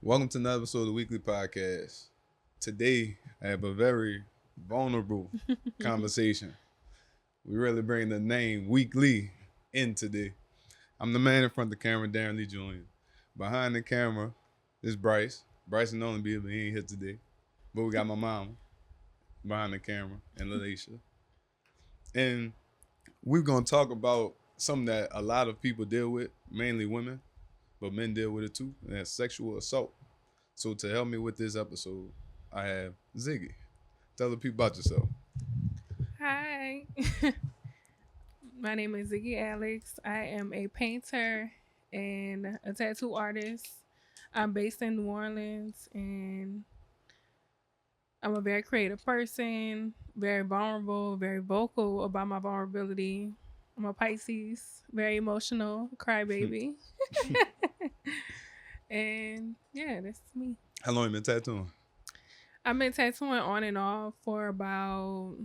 Welcome to another episode of the Weekly Podcast. Today, I have a very vulnerable conversation. We really bring the name Weekly in today. I'm the man in front of the camera, Darren Lee Jr. Behind the camera is Bryce. Bryce and only be, but he ain't here today. But we got my mom behind the camera and Alaisha. And we're going to talk about something that a lot of people deal with, mainly women, but men deal with it too, and that's sexual assault. So to help me with this episode, I have Ziggy. Tell the people about yourself. Hi, my name is Ziggy Alex. I am a painter and a tattoo artist. I'm based in New Orleans and I'm a very creative person, very vulnerable, very vocal about my vulnerability. I'm a Pisces, very emotional, crybaby. And yeah, that's me. How long you been tattooing? I've been tattooing on and off for about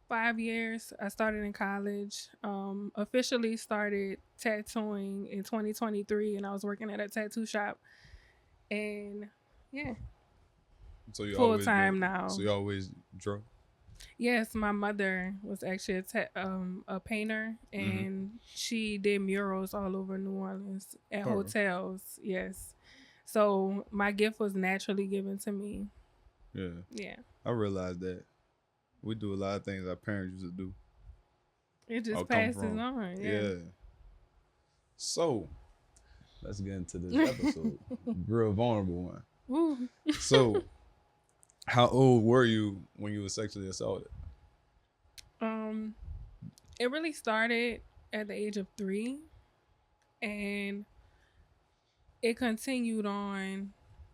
5 years. I started in college. Officially started tattooing in 2023, and I was working at a tattoo shop. And yeah, So you full always time been. now. So you always draw. Yes, my mother was actually a painter, and she did murals all over New Orleans at Oh. hotels. Yes, so my gift was naturally given to me. Yeah, Yeah, I realized that we do a lot of things our parents used to do. it Or just come passes from. on. Yeah. Yeah. So let's get into this episode. Real vulnerable one. Woo. So, how old were you when you were sexually assaulted? Um, it really started at the age of 3, and it continued on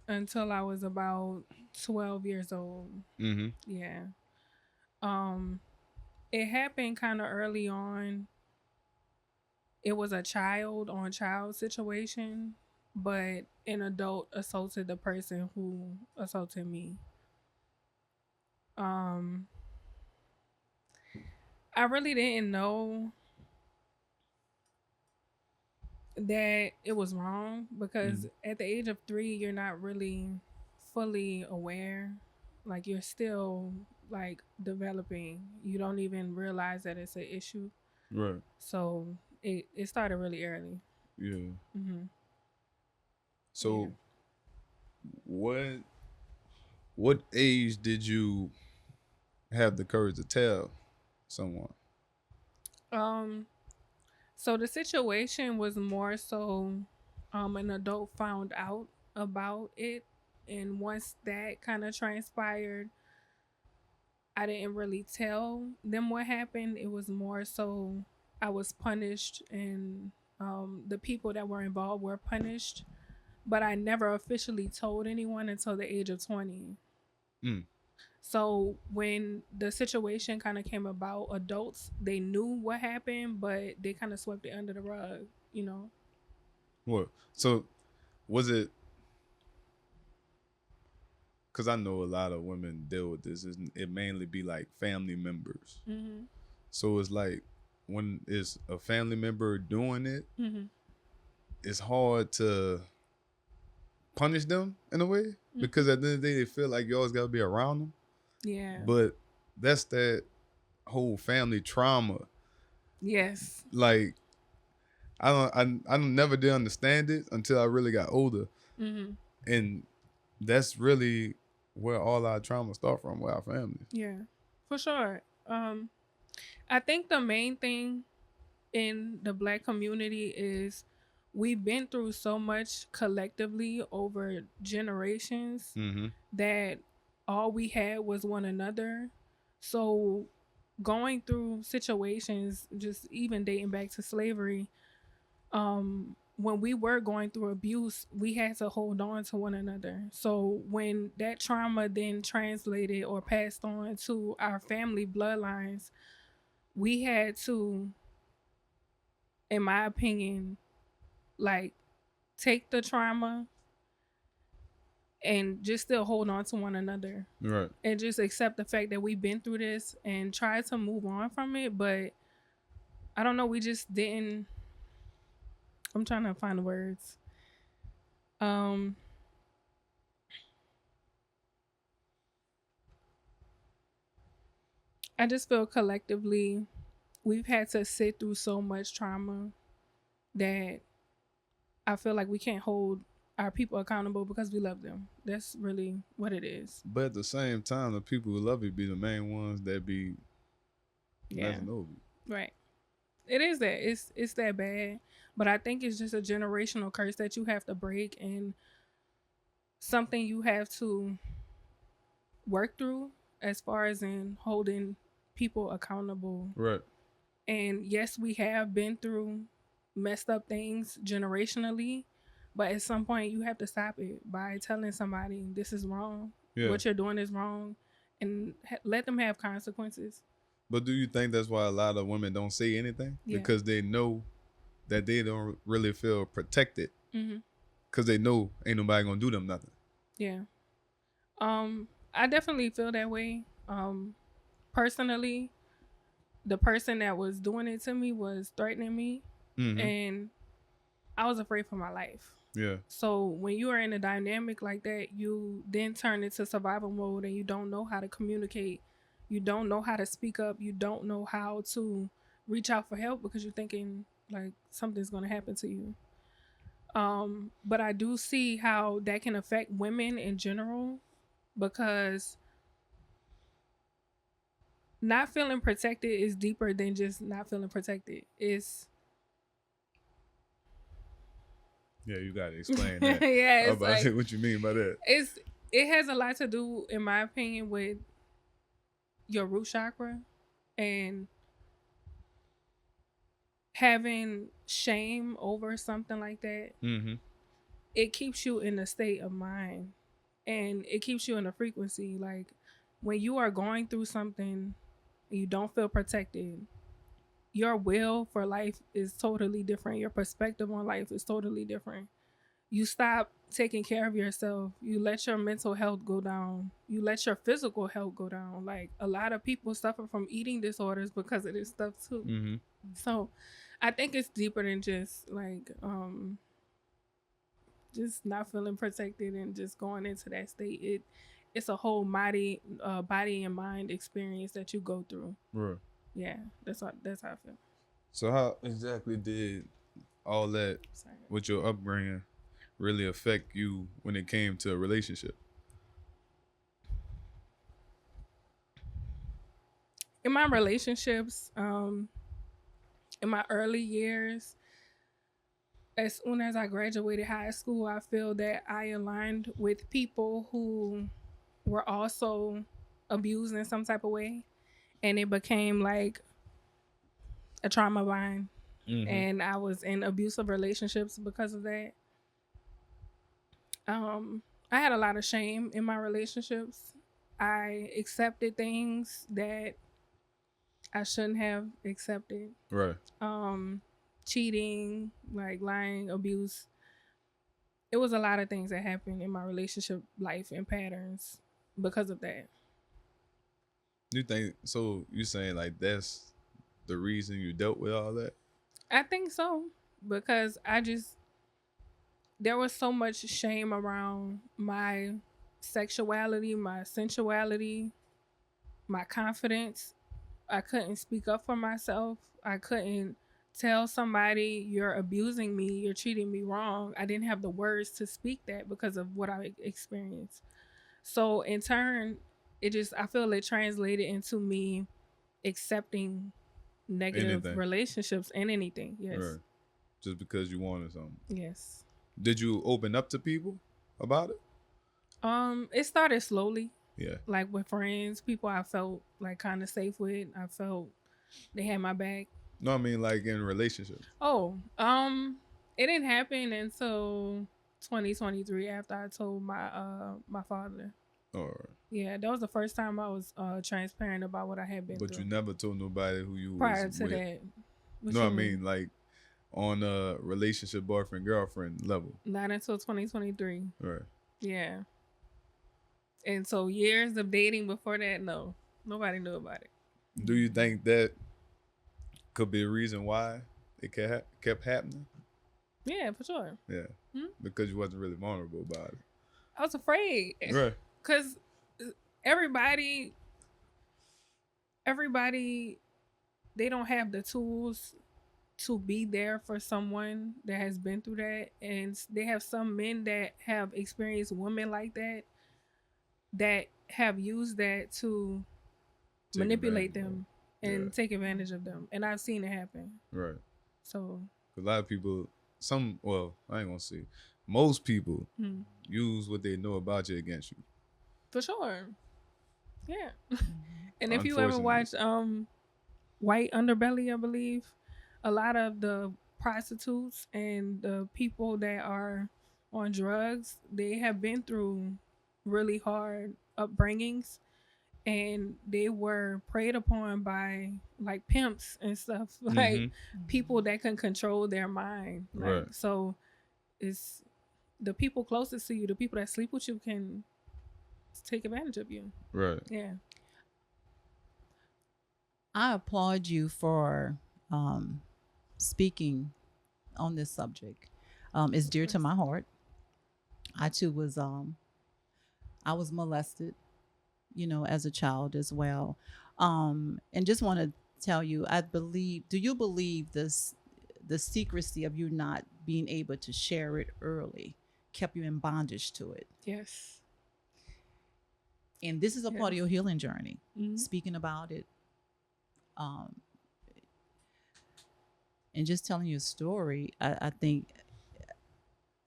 until I was about 12 years old. Mm-hmm. Yeah. Um, it happened kind of early on. It was a child on child situation, but an adult assaulted the person who assaulted me. Um, I really didn't know that it was wrong because at the age of 3 you're not really fully aware, like you're still like developing, you don't even realize that it's an issue. Right. So it started really early. Yeah. Hmm. Yeah. So, what what age did you have the courage to tell someone? um so the situation was more so an adult found out about it, and once that kind of transpired, I didn't really tell them what happened. It was more so I was punished, and the people that were involved were punished. But I never officially told anyone until the age of 20. Mm. So when the situation kind of came about, adults, they knew what happened, but they kind of swept it under the rug, you know? What? So, was it? Because I know a lot of women deal with this. It mainly be like family members. Mm-hmm. So it's like when it's a family member doing it, Mm-hmm. it's hard to punish them in a way because at the end of the day they feel like you always gotta be around them. Yeah. But that's that whole family trauma. Yes. Like I never did understand it until I really got older, Mm-hmm. and that's really where all our trauma start from with our families. Yeah, for sure. I think the main thing in the Black community is we've been through so much collectively over generations Mm-hmm. that all we had was one another. So going through situations, just even dating back to slavery, when we were going through abuse, we had to hold on to one another. So when that trauma then translated or passed on to our family bloodlines, we had to, in my opinion, like take the trauma and just still hold on to one another Right. and just accept the fact that we've been through this and try to move on from it. But I don't know, we just didn't. I'm trying to find the words. Um, I just feel collectively we've had to sit through so much trauma that I feel like we can't hold our people accountable because we love them. That's really what it is. But at the same time, the people who love you be the main ones that be Yeah, messing over you. right. It is that. It's that bad. But I think it's just a generational curse that you have to break and something you have to work through as far as in holding people accountable. Right. And yes, we have been through messed up things generationally, but at some point you have to stop it by telling somebody this is wrong, Yeah. what you're doing is wrong, and let them have consequences. But do you think that's why a lot of women don't say anything? Yeah. Because they know that they don't really feel protected. Mm-hmm. Because they know ain't nobody gonna do them nothing. Yeah. I definitely feel that way. Personally, the person that was doing it to me was threatening me, and I was afraid for my life. Yeah. So when you are in a dynamic like that, you then turn into survival mode and you don't know how to communicate. You don't know how to speak up. You don't know how to reach out for help because you're thinking like something's going to happen to you. But I do see how that can affect women in general because not feeling protected is deeper than just not feeling protected. It's Yeah, you gotta explain that. yeah, I'm about to say what you mean by that. It has a lot to do, in my opinion, with your root chakra and having shame over something like that. Mm-hmm. It keeps you in a state of mind and it keeps you in a frequency. Like when you are going through something and you don't feel protected, your will for life is totally different. Your perspective on life is totally different. You stop taking care of yourself. You let your mental health go down. You let your physical health go down. Like a lot of people suffer from eating disorders because of this stuff too. Mm-hmm. So I think it's deeper than just like just not feeling protected and just going into that state. It's a whole body and mind experience that you go through. Right. Yeah, that's how I feel. So how exactly did all that with your upbringing really affect you when it came to a relationship? In my relationships, in my early years, as soon as I graduated high school, I feel that I aligned with people who were also abused in some type of way. And it became like a trauma bond. Mm-hmm. And I was in abusive relationships because of that. I had a lot of shame in my relationships. I accepted things that I shouldn't have accepted. Right. Cheating, like lying, abuse. It was a lot of things that happened in my relationship life and patterns because of that. You think so? You saying like that's the reason you dealt with all that? I think so because there was so much shame around my sexuality, my sensuality, my confidence. I couldn't speak up for myself. I couldn't tell somebody you're abusing me, you're treating me wrong. I didn't have the words to speak that because of what I experienced. So in turn, I feel it translated into me accepting negative relationships and anything. Yes. Right. Just because you wanted something. Yes. Did you open up to people about it? It started slowly. Yeah. Like with friends, people I felt like kind of safe with. I felt they had my back. No, I mean like in relationships. Oh, it didn't happen until 2023 after I told my father. All right. Yeah, that was the first time I was transparent about what I had been through. But you never told nobody who you prior was to with. That. No, I mean like on a relationship boyfriend girlfriend level. Not until 2023. Right. Yeah. And so years of dating before that, no, nobody knew about it. Do you think that could be a reason why it kept happening? Yeah, for sure. Yeah, Hmm? because you wasn't really vulnerable about it. I was afraid Right. because everybody, everybody, they don't have the tools to be there for someone that has been through that, and they have some men that have experienced women like that that have used that to Take advantage manipulate of it. them Yeah. and take advantage of them, and I've seen it happen. Right. So, 'Cause a lot of people, well, I ain't gonna say, most people hmm, use what they know about you against you. for sure, yeah. And if you ever Unfortunately. watch White Underbelly, I believe a lot of the prostitutes and the people that are on drugs, they have been through really hard upbringings, and they were preyed upon by like pimps and stuff, like Mm-hmm. people that can control their mind. Like, Right. so it's the people closest to you, the people that sleep with you, can take advantage of you. Right. Yeah. I applaud you for um, speaking on this subject. It's Of dear to course. my heart. I too was I was molested, as a child as well. And just want to tell you, I believe. Do you believe this? The secrecy of you not being able to share it early kept you in bondage to it. Yes. And this is a part of Yes. your healing journey. Hmm. Speaking about it, um, and just telling you a story, I think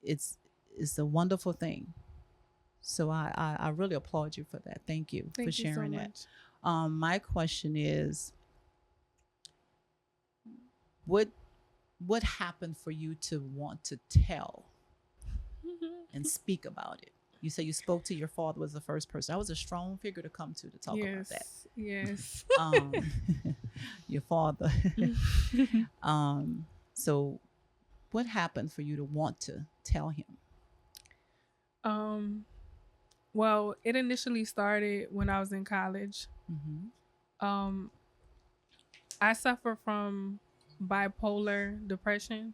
it's it's a wonderful thing. So I really applaud you for that. Thank you for Thank you so sharing that. much. My question is, what what happened for you to want to tell and speak about it? You say you spoke to your father, was the first person. That was a strong figure to come to talk about that. Yes. Yes. Um, your father. So what happened for you to want to tell him? um well, it initially started when I was in college. Mm-hmm. um I suffer from bipolar depression,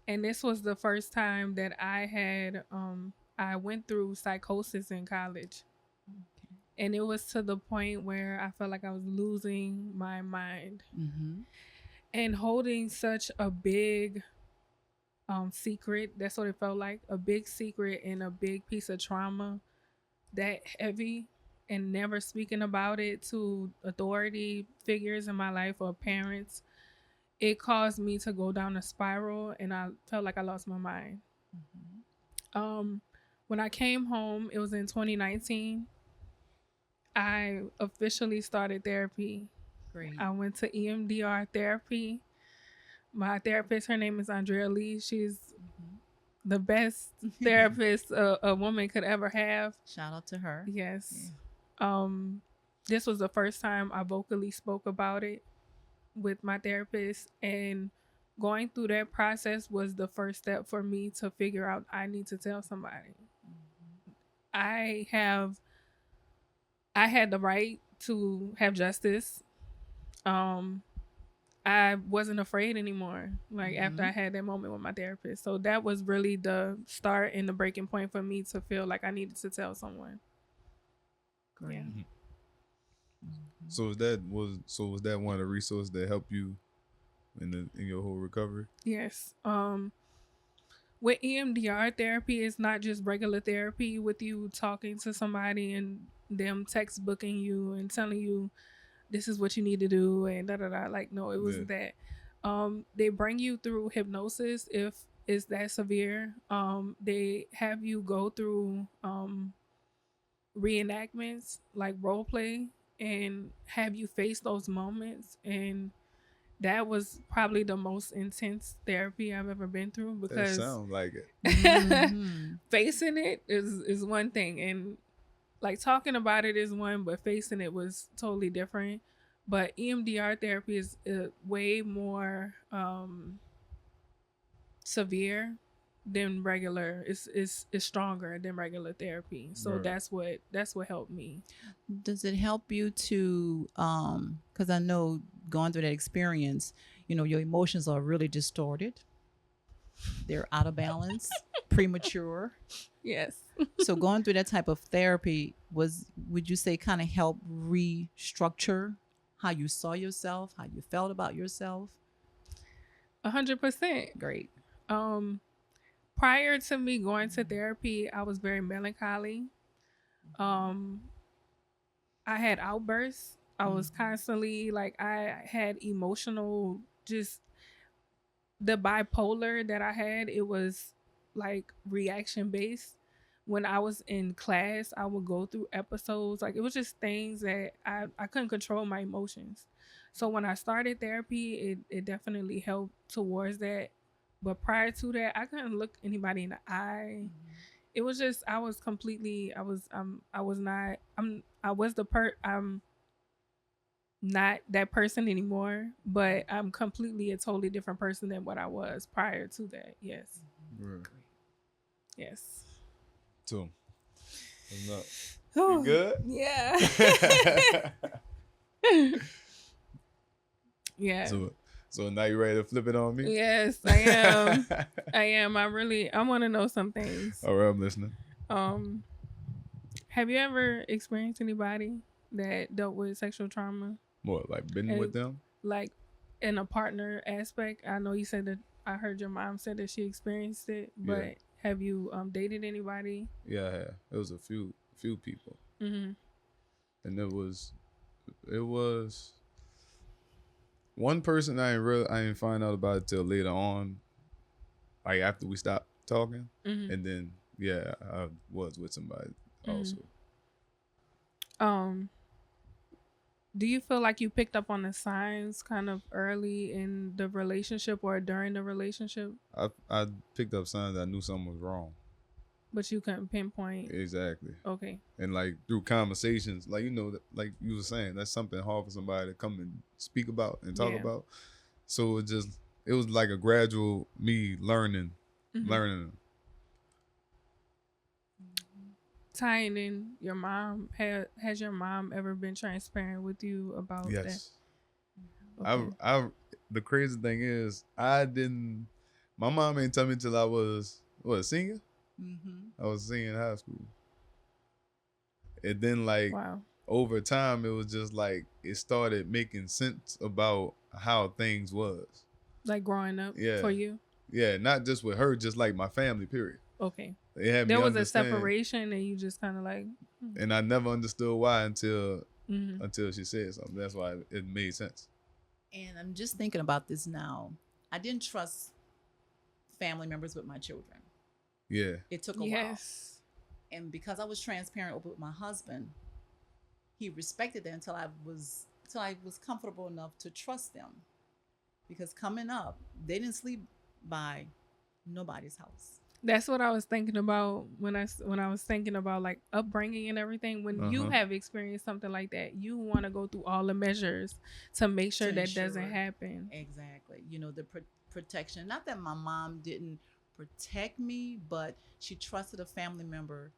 and this was the first time that I went through psychosis in college, Okay. and it was to the point where I felt like I was losing my mind, Mm-hmm. and holding such a big secret. That's what it felt like, a big secret and a big piece of trauma that heavy, and never speaking about it to authority figures in my life or parents. It caused me to go down a spiral, and I felt like I lost my mind. Mm-hmm. um when I came home, it was in 2019, I officially started therapy. Great. I went to EMDR therapy. My therapist, her name is Andrea Lee. She's Mm-hmm. the best therapist a woman could ever have. Shout out to her. Yes. Yeah. This was the first time I vocally spoke about it with my therapist, and going through that process was the first step for me to figure out I need to tell somebody. Mm-hmm. I have I had the right to have justice. Um I wasn't afraid anymore, like after Mm-hmm. I had that moment with my therapist. So that was really the start and the breaking point for me to feel like I needed to tell someone. Yeah. Great. Mhm. Mm-hmm. Was that one of the resources that helped you in your whole recovery? Yes. With EMDR therapy, it's not just regular therapy with you talking to somebody and them textbooking you and telling you this is what you need to do and da da da. Like, no, it Yeah. wasn't that. They bring you through hypnosis if it's that severe. They have you go through reenactments, like role play, and have you face those moments. And that was probably the most intense therapy I've ever been through, That because sounds like it. Mm-hmm. facing it is one thing, and like talking about it is one, but facing it was totally different. But EMDR therapy is way more severe than regular. It's stronger than regular therapy. So Right. that's what helped me. Does it help you to because I know going through that experience, your emotions are really distorted. they're out of balance, premature. Yes. So going through that type of therapy would you say, kind of help restructure how you saw yourself, how you felt about yourself? 100%. Great. Prior to me going to therapy, I was very melancholy. Um, I had outbursts. I was constantly like, I had emotional, just the bipolar that I had, it was like reaction based. When I was in class, I would go through episodes. Like, it was just things that I couldn't control my emotions. So when I started therapy, it definitely helped towards that. But prior to that, I couldn't look anybody in the eye. It was just, I was completely, I was not, I'm not that person anymore, but I'm completely a totally different person than what I was prior to that. Yes. Right. Yes. So, what's up? Oh, You good? yeah. Yeah. So now you ready to flip it on me? Yes, I am. I am. I want to know some things. All right, I'm listening. Have you ever experienced anybody that dealt with sexual trauma? What, like been with them? Like in a partner aspect? I know you said that, I heard your mom said that she experienced it, but have you dated anybody? Yeah, I have. It was a few people. Mm-hmm. And it was one person I didn't find out about it till later on, like after we stopped talking. Mm-hmm. And then I was with somebody also. Do you feel like you picked up on the signs kind of early in the relationship or during the relationship? I picked up signs that I knew something was wrong. But you couldn't pinpoint. Exactly. Okay. And like through conversations, like like you were saying, that's something hard for somebody to come and speak about and talk about. So it was like a gradual me learning. Tying in your mom, has your mom ever been transparent with you about that? Yes. Okay. The crazy thing is, my mom ain't tell me till I was, senior? I was senior in high school. And then like, over time, it was just like, it started making sense about how things was. Like growing up for you? Yeah, not just with her, just like my family, period. Okay. It had there me was understand. A separation and you just kind of like. And I never understood why until she said something. That's why it made sense. And I'm just thinking about this now. I didn't trust family members with my children. Yeah. It took a while. And because I was transparent with my husband, he respected that until I was comfortable enough to trust them. Because coming up, they didn't sleep by nobody's house. That's what I was thinking about when I was thinking about like upbringing and everything. When you have experienced something like that, you want to go through all the measures to make sure that doesn't happen. Exactly. The protection. Not that my mom didn't protect me, but she trusted a family member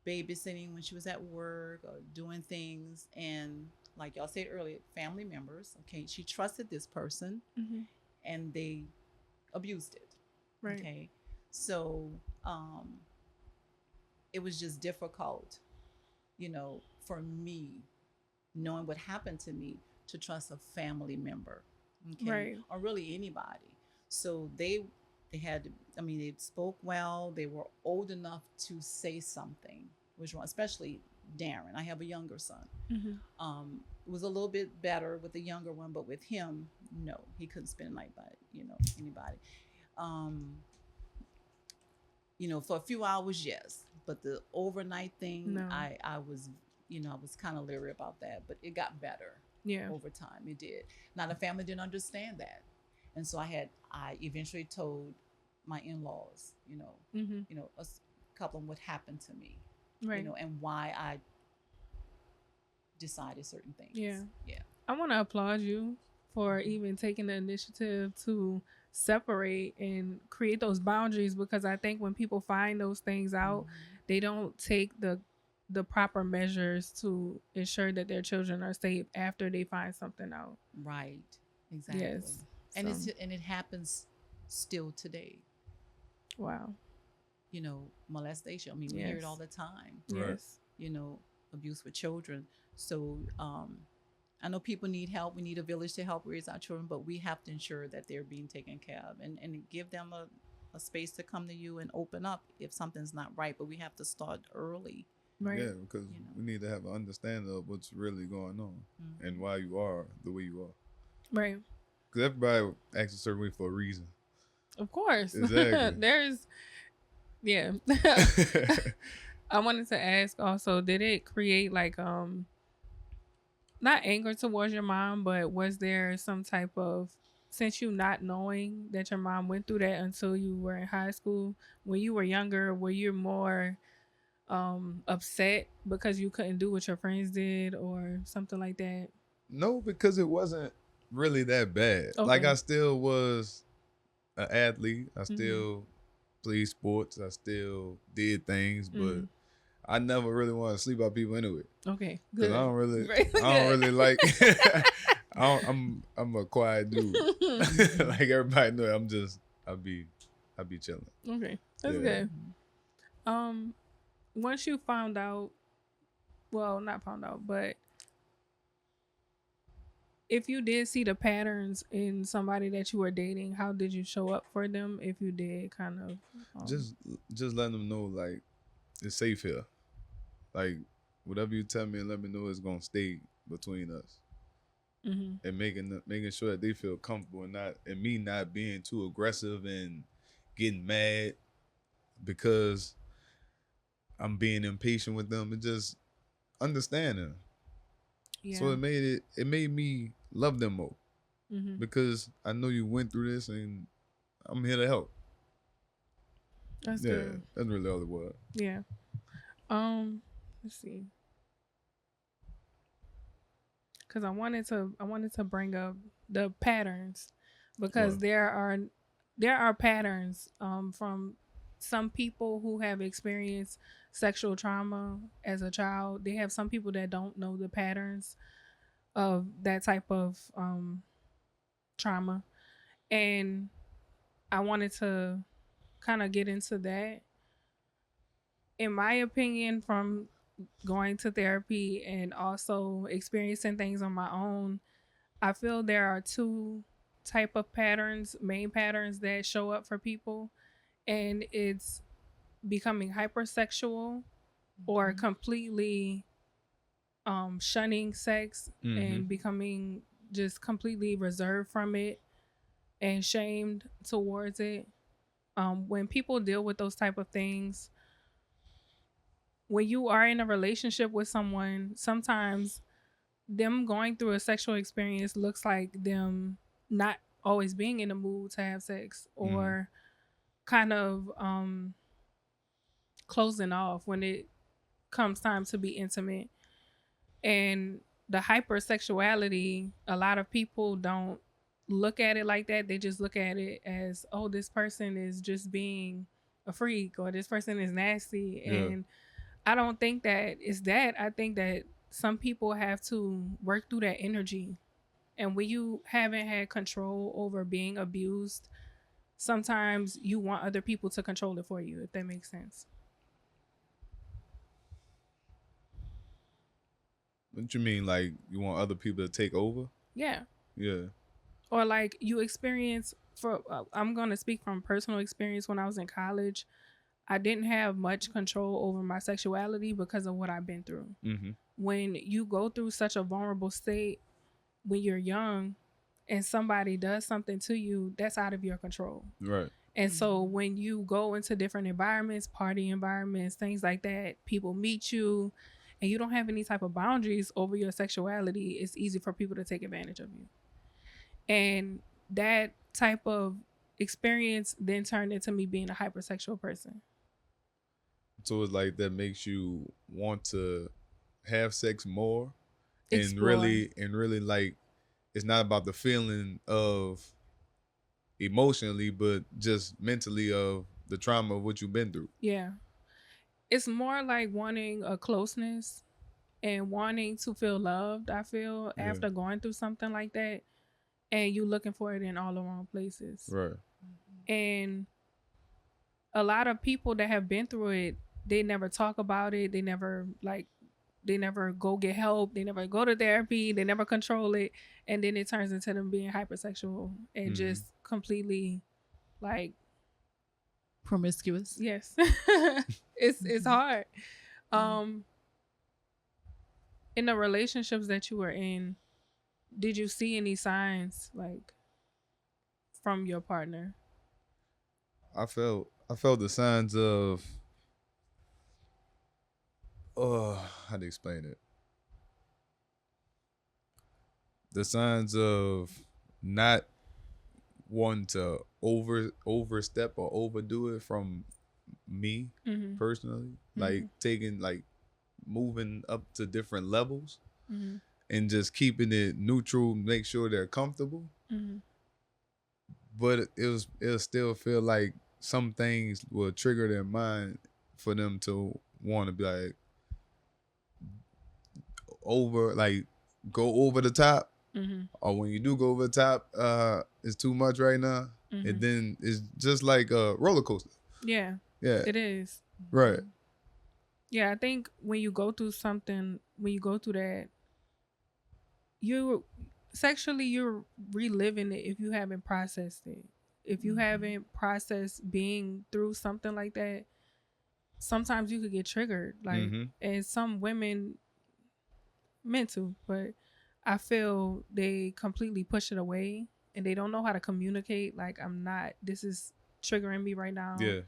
babysitting when she was at work or doing things. And like y'all said earlier, family members. Okay, she trusted this person, and they abused it. Right. Okay. So it was just difficult, for me, knowing what happened to me, to trust a family member, okay, right, or really anybody. So they spoke well. They were old enough to say something was wrong, especially Darren. I have a younger son. It was a little bit better with the younger one, but with him, no, he couldn't spend a night by anybody. For a few hours, yes, but the overnight thing, no. I was kind of leery about that, but it got better. Yeah, over time it did. Now the family didn't understand that, and so I eventually told my in-laws, a couple of what happened to me, right, and why I decided certain things. Yeah. I want to applaud you for even taking the initiative to separate and create those boundaries, because I think when people find those things out, they don't take the proper measures to ensure that their children are safe after they find something out. Right. Exactly. Yes. And it happens still today. Wow. You know, molestation. I mean, we hear it Yes. all the time. Right. Yes. You know, abuse with children. So I know people need help. We need a village to help raise our children, but we have to ensure that they're being taken care of and give them a space to come to you and open up if something's not right. But we have to start early. Right. Yeah, because You know. we need to have an understanding of what's really going on Mhm. and why you are the way you are. Right. Because everybody acts a certain way for a reason. Of course. Exactly. There's, yeah. I wanted to ask also, did it create like not anger towards your mom, but was there some type of, since you not knowing that your mom went through that until you were in high school, when you were younger, were you more upset because you couldn't do what your friends did or something like that? No, because it wasn't really that bad. Okay. Like I still was an athlete. I still played sports. I still did things, but I never really want to sleep out people anyway. Okay, Cause good. I don't really, Very I don't good. really like. I'm a quiet dude. Like everybody know, I be chilling. Okay, that's Yeah. good. Once you found out, well, not found out, but if you did see the patterns in somebody that you were dating, how did you show up for them? If you did, kind of Just letting them know like it's safe here. Like whatever you tell me and let me know it's gonna stay between us. And making sure that they feel comfortable and me not being too aggressive and getting mad because I'm being impatient with them and just understanding. yeah. So it made me love them more because I know you went through this and I'm here to help. That's Yeah, good. that's really all it was. Yeah. Let's see. Because I wanted to bring up the patterns because What? there are patterns from some people who have experienced sexual trauma as a child. They have some people that don't know the patterns of that type of trauma, and I wanted to kind of get into that. In my opinion, from going to therapy and also experiencing things on my own, I feel there are two type of patterns, main patterns that show up for people, and it's becoming hypersexual or completely shunning sex and becoming just completely reserved from it and shamed towards it. When people deal with those type of things, when you are in a relationship with someone, sometimes them going through a sexual experience looks like them not always being in the mood to have sex or kind of closing off when it comes time to be intimate. And the hypersexuality, a lot of people don't look at it like that. They just look at it as, oh, this person is just being a freak or this person is nasty. Yeah. And I don't think that it's that. I think that some people have to work through that energy. And when you haven't had control over being abused, sometimes you want other people to control it for you, if that makes sense. What you mean, like you want other people to take over? Yeah. Yeah. Or like you experience, I'm going to speak from personal experience. When I was in college, I didn't have much control over my sexuality because of what I've been through. When you go through such a vulnerable state when you're young and somebody does something to you, that's out of your control. Right. And so when you go into different environments, party environments, things like that, people meet you and you don't have any type of boundaries over your sexuality, it's easy for people to take advantage of you. And that type of experience then turned into me being a hypersexual person. So it's like that makes you want to have sex more Explore. and really like it's not about the feeling of emotionally, but just mentally of the trauma of what you've been through. Yeah. It's more like wanting a closeness and wanting to feel loved, I feel, after going through something like that. And you looking for it in all the wrong places. Right. And a lot of people that have been through it, they never talk about it. They never go get help. They never go to therapy. They never control it. And then it turns into them being hypersexual and just completely like, Promiscuous. yes. It's hard. In the relationships that you were in, did you see any signs like from your partner? I felt the signs of how to explain it. The signs of not wanting to overstep or overdo it from me personally. Like taking like moving up to different levels and just keeping it neutral, make sure they're comfortable. But it'll still feel like some things will trigger their mind for them to want to be like go over the top. Or when you do go over the top, it's too much right now. And then it's just like a roller coaster. Yeah. Yeah. It is. Right. Yeah, I think when you go through that, you're reliving it if you haven't processed it. If you haven't processed being through something like that, sometimes you could get triggered. Like, and some women meant to, but I feel they completely push it away and they don't know how to communicate. Like, this is triggering me right now. Yeah.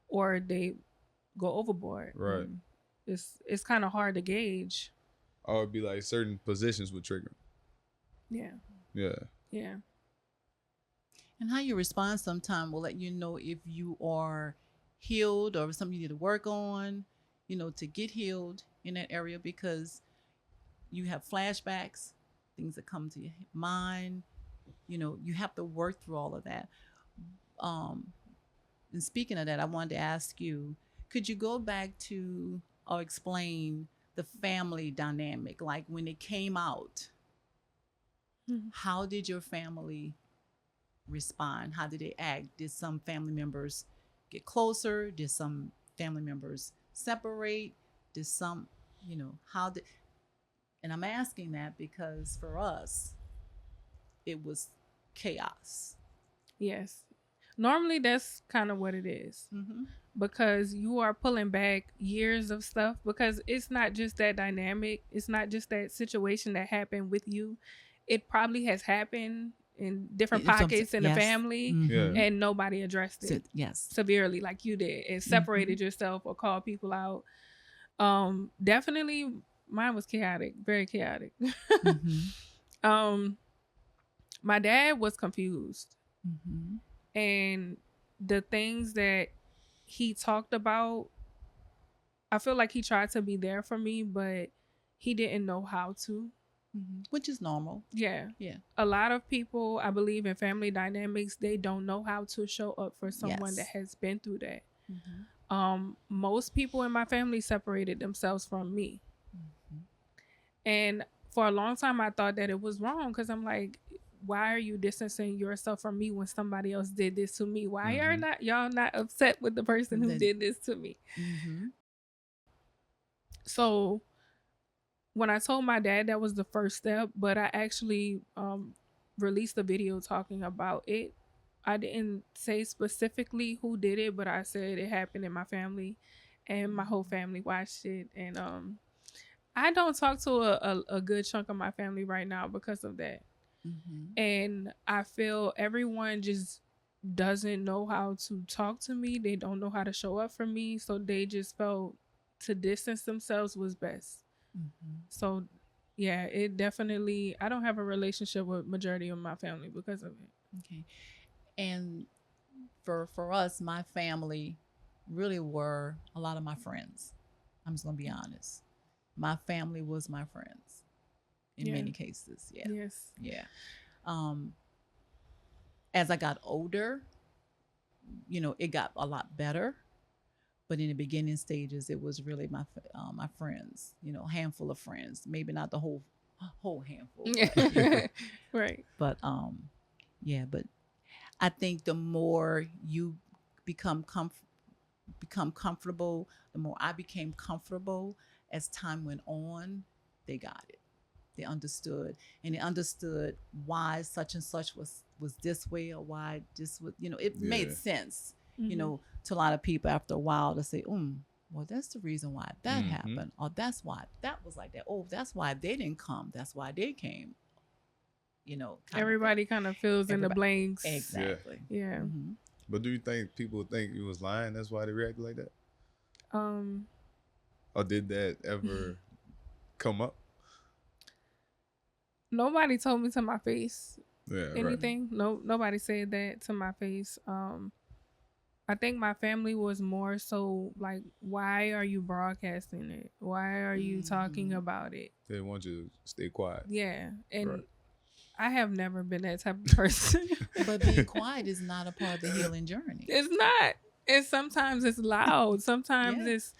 Or they go overboard. Right. It's kind of hard to gauge. Or it'd be like certain positions would trigger. Yeah. Yeah. Yeah. And how you respond sometime will let you know if you are healed or something you need to work on, to get healed in that area, because you have flashbacks, things that come to your mind. You have to work through all of that. And speaking of that, I wanted to ask you, could you go back to or explain the family dynamic? Like when it came out, how did your family respond? How did they act? Did some family members get closer? Did some family members separate? Did some, and I'm asking that because for us, it was chaos. Yes. Normally that's kind of what it is. Because you are pulling back years of stuff, because it's not just that dynamic. It's not just that situation that happened with you. It probably has happened in different pockets in the family and nobody addressed it severely like you did and separated yourself or called people out. Definitely mine was chaotic, very chaotic. My dad was confused. And the things that he talked about, I feel like he tried to be there for me, but he didn't know how to. Which is normal. Yeah. A lot of people, I believe, in family dynamics, they don't know how to show up for someone that has been through that. Most people in my family separated themselves from me. And for a long time, I thought that it was wrong, because I'm like, why are you distancing yourself from me when somebody else did this to me? Why are y'all not upset with the person who did this to me? So when I told my dad, that was the first step, but I actually released a video talking about it. I didn't say specifically who did it, but I said it happened in my family and my whole family watched it. And I don't talk to a good chunk of my family right now because of that. And I feel everyone just doesn't know how to talk to me. They don't know how to show up for me. So they just felt to distance themselves was best. So yeah, it definitely, I don't have a relationship with majority of my family because of it. Okay. And for us, my family really were a lot of my friends. I'm just going to be honest. My family was my friends. In many cases, as I got older, it got a lot better, but in the beginning stages, it was really my friends, handful of friends, maybe not the whole handful, but, right. But but I think the more you become become comfortable, the more I became comfortable as time went on, they got it. They understood, and they understood why such and such was this way, or why this was, it made Yeah. sense, Mhm. to a lot of people after a while to say, well, that's the reason why that Mhm. happened, or that's why that was like that. Oh, that's why they didn't come. That's why they came. Kind of thing. Everybody kind of fills in the Everybody, blanks. Yeah. exactly. Yeah. Hmm. But do you think people think you was lying? That's why they react like that? Um. Or did that ever come up? Nobody told me to my face Yeah, right. anything. No, nobody said that to my face. I think my family was more so like, why are you broadcasting it? Why are you talking about it? They want you to stay quiet. Yeah. And Right. I have never been that type of person. But being quiet is not a part of the healing journey. It's not. And sometimes it's loud. Sometimes Yeah. it's,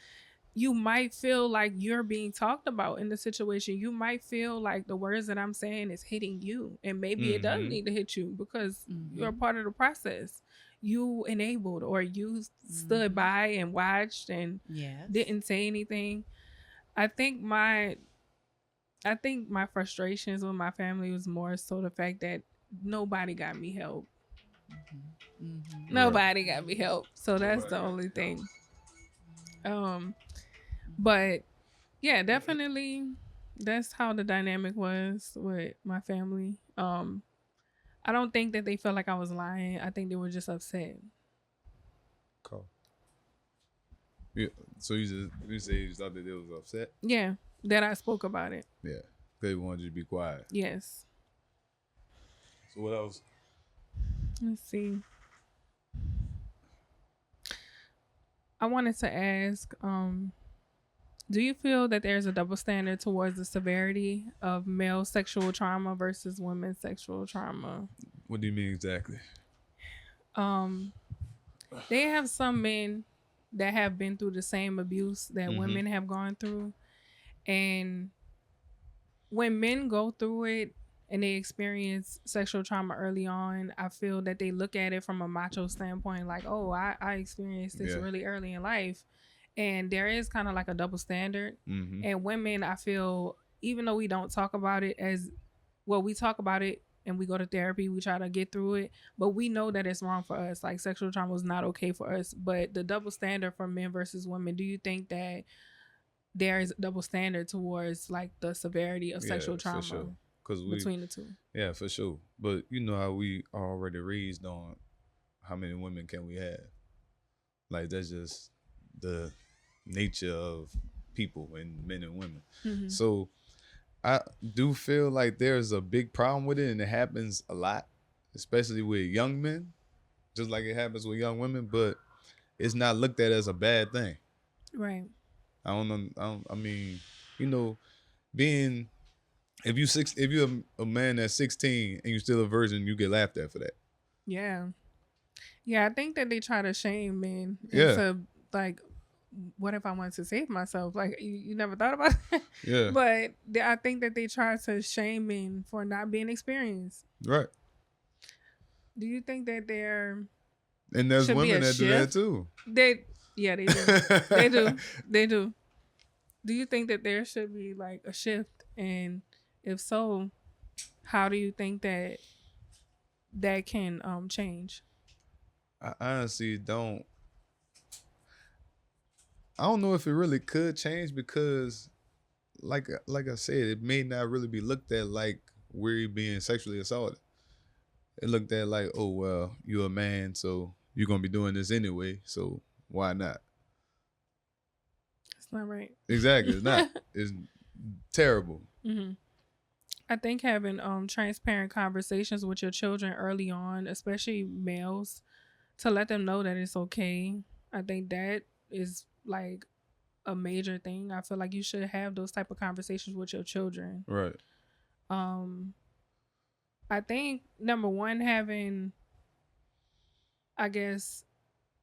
you might feel like you're being talked about in the situation. You might feel like the words that I'm saying is hitting you. And maybe it does Mhm. need to hit you because you're a Mhm. part of the process. You enabled, or you stood Mhm. by and watched and Yes. didn't say anything. I think my frustrations with my family was more so the fact that nobody got me help. Mhm. Right. Nobody got me help. So that's the only thing. But yeah, definitely that's how the dynamic was with my family. I don't think that they felt like I was lying. I think they were just upset. Cool. Yeah. So you say you thought that they was upset? Yeah, that I spoke about it. Yeah. They wanted you to be quiet. Yes. So what else? Let's see. I wanted to ask, do you feel that there's a double standard towards the severity of male sexual trauma versus women's sexual trauma? What do you mean exactly? Um, they have some men that have been through the same abuse that Mhm. women have gone through, and when men go through it and they experience sexual trauma early on, I feel that they look at it from a macho standpoint, like, oh, I experienced this Yeah. really early in life. And there is kind of like a double standard. Mhm. And women, I feel, even though we don't talk about it as well, we talk about it and we go to therapy, we try to get through it, but we know that it's wrong for us. Like, sexual trauma is not okay for us. But the double standard for men versus women, do you think that there is a double standard towards like the severity of sexual Yeah, for trauma sure. Cause between the two? yeah, for sure. But you know how we are already raised on how many women can we have? Like that's just the nature of people and men and women. Mm-hmm. So I do feel like there's a big problem with it, and it happens a lot, especially with young men, just like it happens with young women. But it's not looked at as a bad thing. Right. I don't know. I mean, you know, being if you're a man that's 16 and you're still a virgin, you get laughed at for that. Yeah. Yeah, I think that they try to shame men Yeah. into like, what if I wanted to save myself? Like, you never thought about it? Yeah. But I think that they try to shame men for not being experienced. Right. Do you think that there And there's should be women a that do that shift? too. Yeah, they do. They do. They do. Do you think that there should be like a shift? And if so, how do you think that can change? I honestly don't. I don't know if it really could change because, like I said, it may not really be looked at like we're being sexually assaulted. It looked at like, oh well, you're a man, so you're gonna be doing this anyway, so why not? It's not right. Exactly, it's not. It's terrible. Mm-hmm. I think having transparent conversations with your children early on, especially males, to let them know that it's okay. I think that is like a major thing. I feel like you should have those type of conversations with your children. Right. I think number one, having, I guess,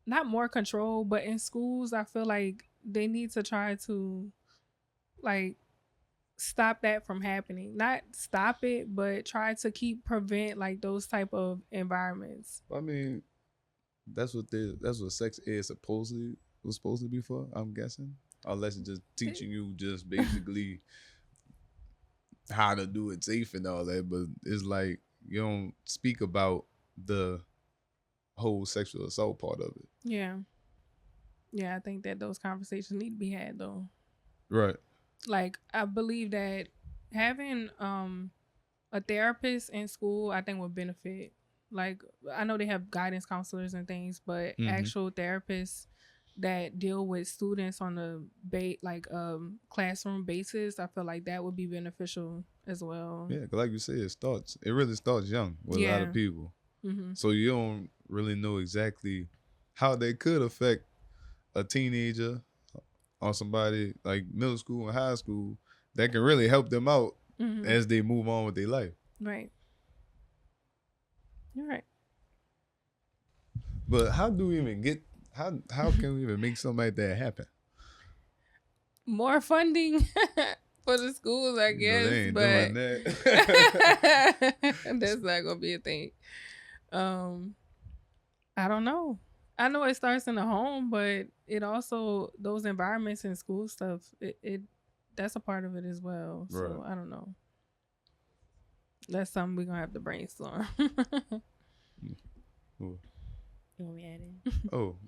not more control, but in schools, I feel like they need to try to like stop that from happening. Not stop it, but try to prevent like those type of environments. I mean, that's what sex is supposed to be for, I'm guessing. Unless it's just teaching you just basically how to do it safe and all that, but it's like you don't speak about the whole sexual assault part of it. Yeah. Yeah, I think that those conversations need to be had though. Right. Like I believe that having a therapist in school I think would benefit. Like I know they have guidance counselors and things, but actual therapists that deal with students on a classroom basis, I feel like that would be beneficial as well. Yeah, 'cause like you said, it really starts young with a lot of people. So you don't really know exactly how they could affect a teenager or somebody like middle school and high school that can really help them out as they move on with their life. Right. You're right. But how do we even get how can we even make something like that happen? More funding for the schools, I guess. They ain't but doing that. that's not gonna be a thing. I don't know. I know it starts in the home, but it also those environments and school stuff. It that's a part of it as well. So Right. I don't know. That's something we're gonna have to brainstorm. Oh, You want me to add in?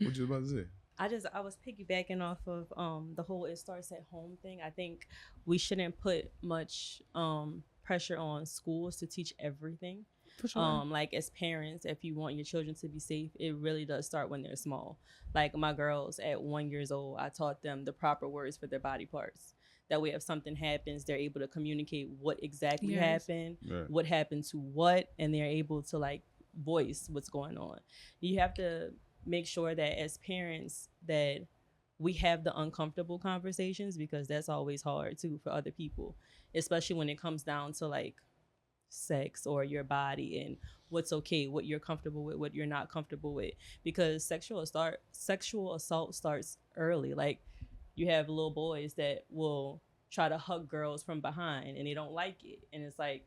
what you about to say? I was piggybacking off of the whole it starts at home thing. I think we shouldn't put much pressure on schools to teach everything. For sure. Like as parents, if you want your children to be safe, it really does start when they're small. Like my girls at 1 year old, I taught them the proper words for their body parts. That way, if something happens, they're able to communicate what exactly happened, Right. what happened to what, and they're able to like voice what's going on. You have to make sure that as parents that we have the uncomfortable conversations, because that's always hard too for other people, especially when it comes down to like sex or your body and what's okay, what you're comfortable with, what you're not comfortable with, because sexual assault starts early. Like you have little boys that will try to hug girls from behind and they don't like it, and it's like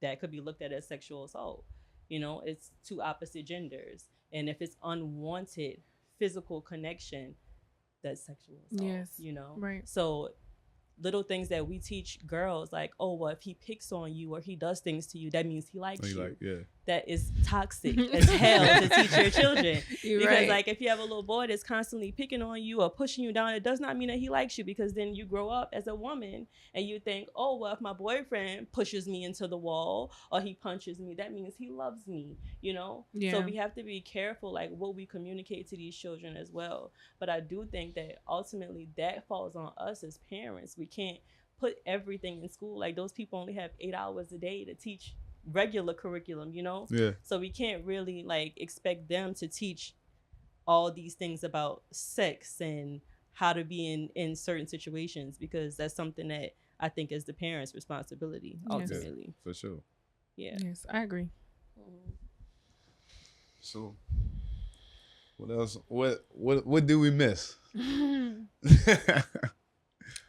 that could be looked at as sexual assault. You know, it's two opposite genders, and if it's unwanted physical connection, that's sexual assault. Yes. You know, Right. So little things that we teach girls, like, oh, well, if he picks on you or he does things to you, that means he likes you. Like, yeah. That is toxic as hell to teach your children. You're Because right. like if you have a little boy that's constantly picking on you or pushing you down, it does not mean that he likes you, because then you grow up as a woman and you think, oh, well, if my boyfriend pushes me into the wall or he punches me, that means he loves me, you know? Yeah. So we have to be careful like what we communicate to these children as well. But I do think that ultimately that falls on us as parents. We can't put everything in school. Like those people only have 8 hours a day to teach regular curriculum, you know? Yeah. So we can't really like expect them to teach all these things about sex and how to be in certain situations, because that's something that I think is the parents' responsibility ultimately. Yeah, for sure. Yeah. Yes, I agree. So what else? What do we miss?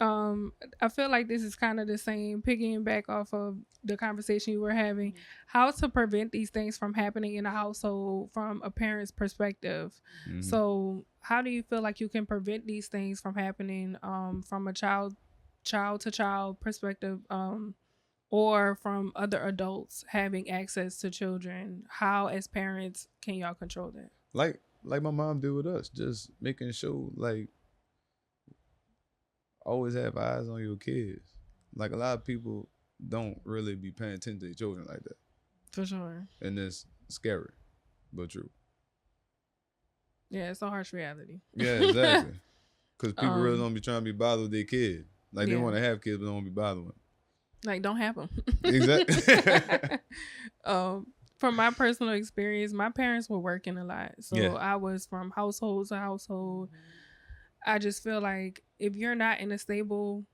I feel like this is kind of the same, picking back off of the conversation you were having, how to prevent these things from happening in a household from a parent's perspective. So how do you feel like you can prevent these things from happening from a child to child perspective, or from other adults having access to children? How as parents can y'all control that? Like my mom did with us, just making sure like always have eyes on your kids. Like a lot of people don't really be paying attention to their children like that. For sure. And it's scary, but true. Yeah, it's a harsh reality. Yeah, exactly. Because people really don't be trying to be bothered with their kid. Like they want to have kids, but don't want to be bothered with them. Like, don't have them. Exactly. From my personal experience, my parents were working a lot. So Yeah. I was from household to household. I just feel like if you're not in a stable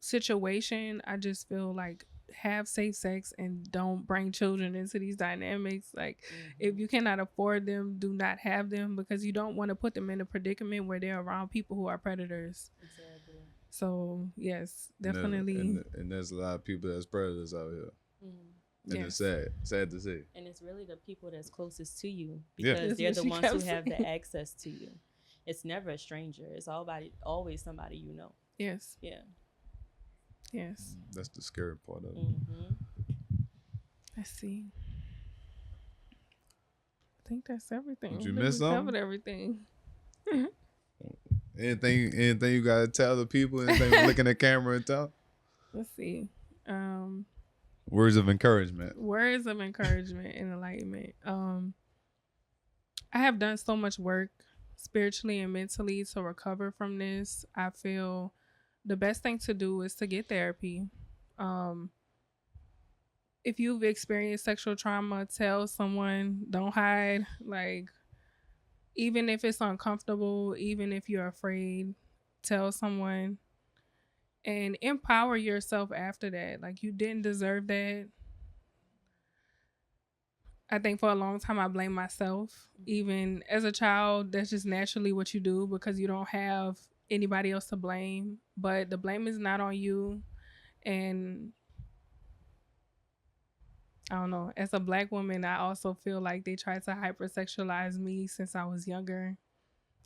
situation, I just feel like have safe sex and don't bring children into these dynamics. Like if you cannot afford them, do not have them, because you don't want to put them in a predicament where they're around people who are predators. Exactly. So yes, And definitely. and there's a lot of people that's predators out here. And Yes. it's sad to say. And it's really the people that's closest to you Yeah. because That's they're what the she ones who kept have the saying. access to you. It's never a stranger. It's always somebody you know. Yes. Yeah. Yes. That's the scary part of it. Let's see. I think that's everything. Did I you think miss we something? covered everything. Anything you gotta tell the people? Anything we look in the camera and tell? Let's see. Words of encouragement. Words of encouragement and enlightenment. I have done so much work spiritually and mentally to recover from this. I feel the best thing to do is to get therapy. If you've experienced sexual trauma, tell someone. Don't hide. Like, even if it's uncomfortable, even if you're afraid, tell someone and empower yourself after that. Like, you didn't deserve that. I think for a long time I blamed myself. Even as a child, that's just naturally what you do because you don't have anybody else to blame. But the blame is not on you. And I don't know. As a Black woman, I also feel like they tried to hypersexualize me since I was younger.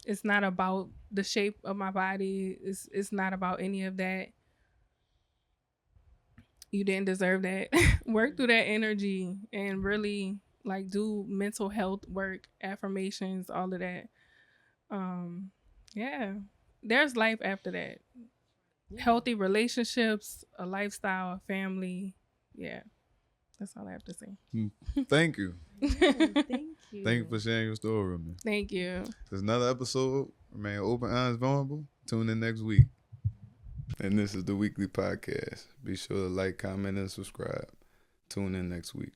It's not about the shape of my body. It's not about any of that. You didn't deserve that. Work through that energy and really like do mental health work, affirmations, all of that. Yeah. There's life after that. Yeah. Healthy relationships, a lifestyle, a family. Yeah. That's all I have to say. Thank you. Thank you. Thank you for sharing your story with me. Thank you. There's another episode. Remain open, honest, vulnerable. Tune in next week. And this is the weekly podcast. Be sure to like, comment, and subscribe. Tune in next week.